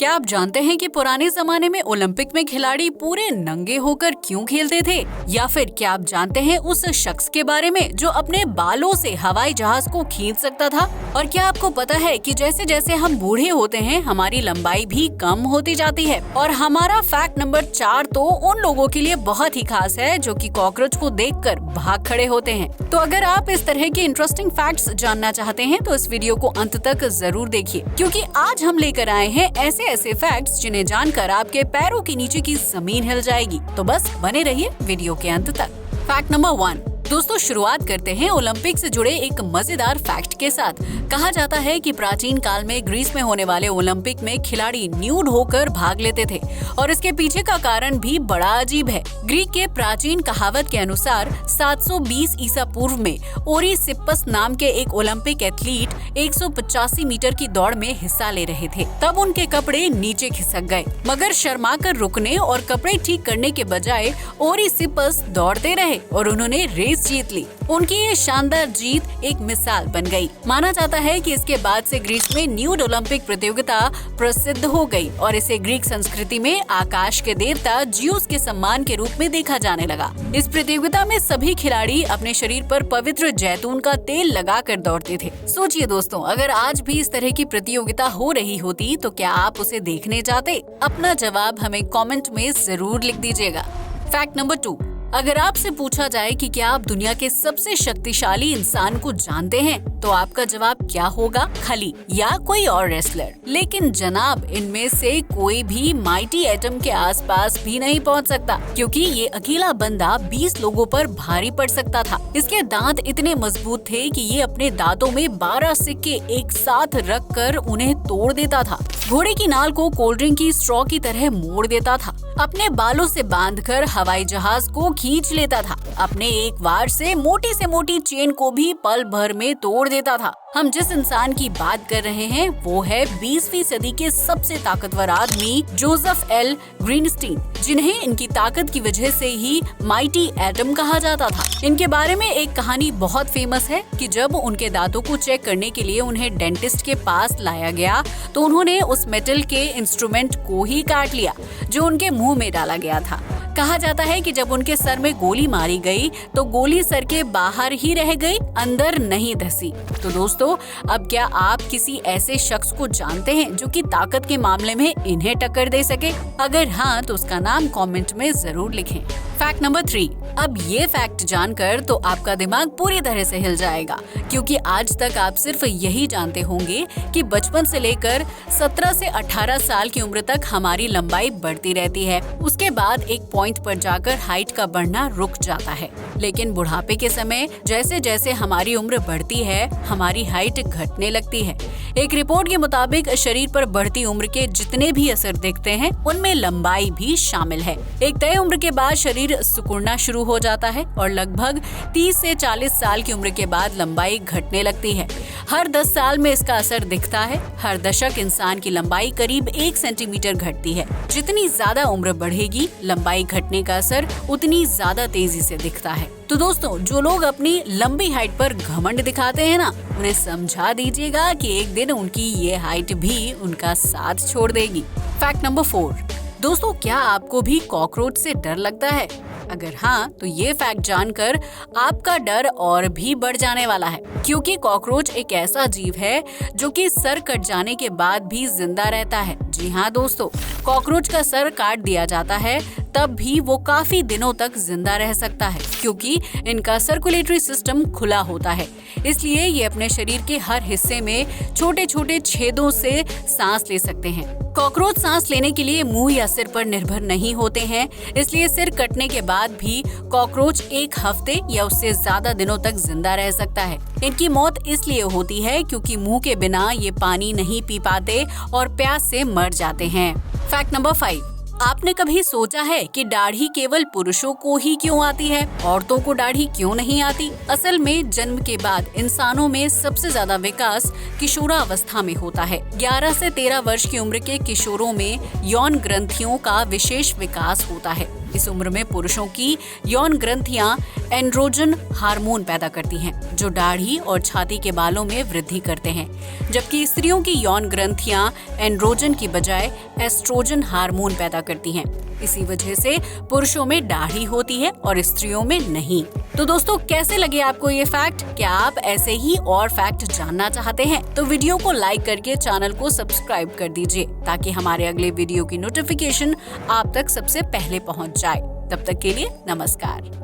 क्या आप जानते हैं कि पुराने जमाने में ओलंपिक में खिलाड़ी पूरे नंगे होकर क्यों खेलते थे? या फिर क्या आप जानते हैं उस शख्स के बारे में जो अपने बालों से हवाई जहाज को खींच सकता था? और क्या आपको पता है कि जैसे जैसे हम बूढ़े होते हैं हमारी लंबाई भी कम होती जाती है? और हमारा फैक्ट नंबर 4 तो उन लोगों के लिए बहुत ही खास है जो कि कॉकरोच को देखकर भाग खड़े होते हैं। तो अगर आप इस तरह के इंटरेस्टिंग फैक्ट्स जानना चाहते हैं तो इस वीडियो को अंत तक जरूर देखिए, क्योंकि आज हम लेकर आए हैं ऐसे फैक्ट्स जिन्हें जानकर आपके पैरों के नीचे की जमीन हिल जाएगी। तो बस बने रहिए वीडियो के अंत तक। Fact number 1। दोस्तों, शुरुआत करते हैं ओलंपिक से जुड़े एक मजेदार फैक्ट के साथ। कहा जाता है कि प्राचीन काल में ग्रीस में होने वाले ओलंपिक में खिलाड़ी न्यूड होकर भाग लेते थे और इसके पीछे का कारण भी बड़ा अजीब है। ग्रीक के प्राचीन कहावत के अनुसार 720 ईसा पूर्व में ओरीसिप्पस नाम के एक ओलंपिक एथलीट 185 मीटर की दौड़ में हिस्सा ले रहे थे। तब उनके कपड़े नीचे खिसक गए, मगर शर्माकर रुकने और कपड़े ठीक करने के बजाय ओरीसिप्पस दौड़ते रहे और उन्होंने रेस जीत ली। उनकी ये शानदार जीत एक मिसाल बन गई। माना जाता है कि इसके बाद से ग्रीस में न्यूड ओलंपिक प्रतियोगिता प्रसिद्ध हो गई और इसे ग्रीक संस्कृति में आकाश के देवता ज्यूस के सम्मान के रूप में देखा जाने लगा। इस प्रतियोगिता में सभी खिलाड़ी अपने शरीर पर पवित्र जैतून का तेल लगाकर दौड़ते थे। सोचिए दोस्तों, अगर आज भी इस तरह की प्रतियोगिता हो रही होती तो क्या आप उसे देखने जाते? अपना जवाब हमें कमेंट में जरूर लिख दीजिएगा। Fact number 2। अगर आपसे पूछा जाए कि क्या आप दुनिया के सबसे शक्तिशाली इंसान को जानते हैं, तो आपका जवाब क्या होगा? खली या कोई और रेसलर। लेकिन जनाब, इनमें से कोई भी माइटी एटम के आसपास भी नहीं पहुंच सकता, क्योंकि ये अकेला बंदा 20 लोगों पर भारी पड़ सकता था। इसके दांत इतने मजबूत थे कि ये अपने दांतों में 12 सिक्के एक साथ रख कर उन्हें तोड़ देता था। घोड़े की नाल को कोल्ड ड्रिंक की स्ट्रॉ की तरह मोड़ देता था। अपने बालों से बांधकर हवाई जहाज को खींच लेता था। अपने एक वार से मोटी चेन को भी पल भर में तोड़ देता था। हम जिस इंसान की बात कर रहे हैं वो है 20वीं सदी के सबसे ताकतवर आदमी जोसेफ एल ग्रीनस्टीन, जिन्हें इनकी ताकत की वजह से ही माइटी एटम कहा जाता था। इनके बारे में एक कहानी बहुत फेमस है कि जब उनके दांतों को चेक करने के लिए उन्हें डेंटिस्ट के पास लाया गया तो उन्होंने उस मेटल के इंस्ट्रूमेंट को ही काट लिया जो उनके मुंह में डाला गया था। कहा जाता है कि जब उनके सर में गोली मारी गई तो गोली सर के बाहर ही रह गई, अंदर नहीं धसी। तो दोस्तों, अब क्या आप किसी ऐसे शख्स को जानते हैं जो कि ताकत के मामले में इन्हें टक्कर दे सके? अगर हाँ, तो उसका नाम कमेंट में जरूर लिखें। Fact number 3। अब ये फैक्ट जानकर तो आपका दिमाग पूरी तरह से हिल जाएगा, क्योंकि आज तक आप सिर्फ यही जानते होंगे कि बचपन से लेकर 17 से 18 साल की उम्र तक हमारी लंबाई बढ़ती रहती है। उसके बाद एक पॉइंट पर जाकर हाइट का बढ़ना रुक जाता है। लेकिन बुढ़ापे के समय जैसे जैसे हमारी उम्र बढ़ती है हमारी हाइट घटने लगती है। एक रिपोर्ट के मुताबिक शरीर पर बढ़ती उम्र के जितने भी असर दिखते हैं उनमें लंबाई भी शामिल है। एक तय उम्र के बाद शरीर सिकुड़ना शुरू हो जाता है और लगभग 30 से 40 साल की उम्र के बाद लंबाई घटने लगती है। हर 10 साल में इसका असर दिखता है। हर दशक इंसान की लंबाई करीब 1 सेंटीमीटर घटती है। जितनी ज्यादा उम्र बढ़ेगी लंबाई घटने का असर उतनी ज्यादा तेजी से दिखता है। तो दोस्तों, जो लोग अपनी लंबी हाइट पर घमंड दिखाते हैं ना, उन्हें समझा दीजिएगा कि एक दिन उनकी ये हाइट भी उनका साथ छोड़ देगी। Fact number 4। दोस्तों, क्या आपको भी कॉकरोच से डर लगता है? अगर हाँ, तो ये फैक्ट जानकर आपका डर और भी बढ़ जाने वाला है, क्योंकि कॉकरोच एक ऐसा जीव है जो कि सर कट जाने के बाद भी जिंदा रहता है। जी हाँ दोस्तों, कॉकरोच का सर काट दिया जाता है तब भी वो काफी दिनों तक जिंदा रह सकता है, क्योंकि इनका सर्कुलेटरी सिस्टम खुला होता है। इसलिए ये अपने शरीर के हर हिस्से में छोटे छोटे छेदों से सांस ले सकते हैं। कॉकरोच सांस लेने के लिए मुंह या सिर पर निर्भर नहीं होते हैं, इसलिए सिर कटने के बाद भी कॉकरोच 1 हफ्ते या उससे ज्यादा दिनों तक जिंदा रह सकता है। इनकी मौत इसलिए होती है क्योंकि मुंह के बिना ये पानी नहीं पी पाते और प्यास से मर जाते हैं। Fact number 5। आपने कभी सोचा है कि दाढ़ी केवल पुरुषों को ही क्यों आती है, औरतों को दाढ़ी क्यों नहीं आती? असल में जन्म के बाद इंसानों में सबसे ज्यादा विकास किशोरावस्था में होता है। 11 से 13 वर्ष की उम्र के किशोरों में यौन ग्रंथियों का विशेष विकास होता है। इस उम्र में पुरुषों की यौन ग्रंथियां एंड्रोजन हार्मोन पैदा करती हैं, जो दाढ़ी और छाती के बालों में वृद्धि करते हैं, जबकि स्त्रियों की यौन ग्रंथियां एंड्रोजन की बजाय एस्ट्रोजन हार्मोन पैदा करती हैं। इसी वजह से पुरुषों में दाढ़ी होती है और स्त्रियों में नहीं। तो दोस्तों, कैसे लगे आपको ये फैक्ट? क्या आप ऐसे ही और फैक्ट जानना चाहते हैं? तो वीडियो को लाइक करके चैनल को सब्सक्राइब कर दीजिए, ताकि हमारे अगले वीडियो की नोटिफिकेशन आप तक सबसे पहले पहुंच जाए। तब तक के लिए नमस्कार।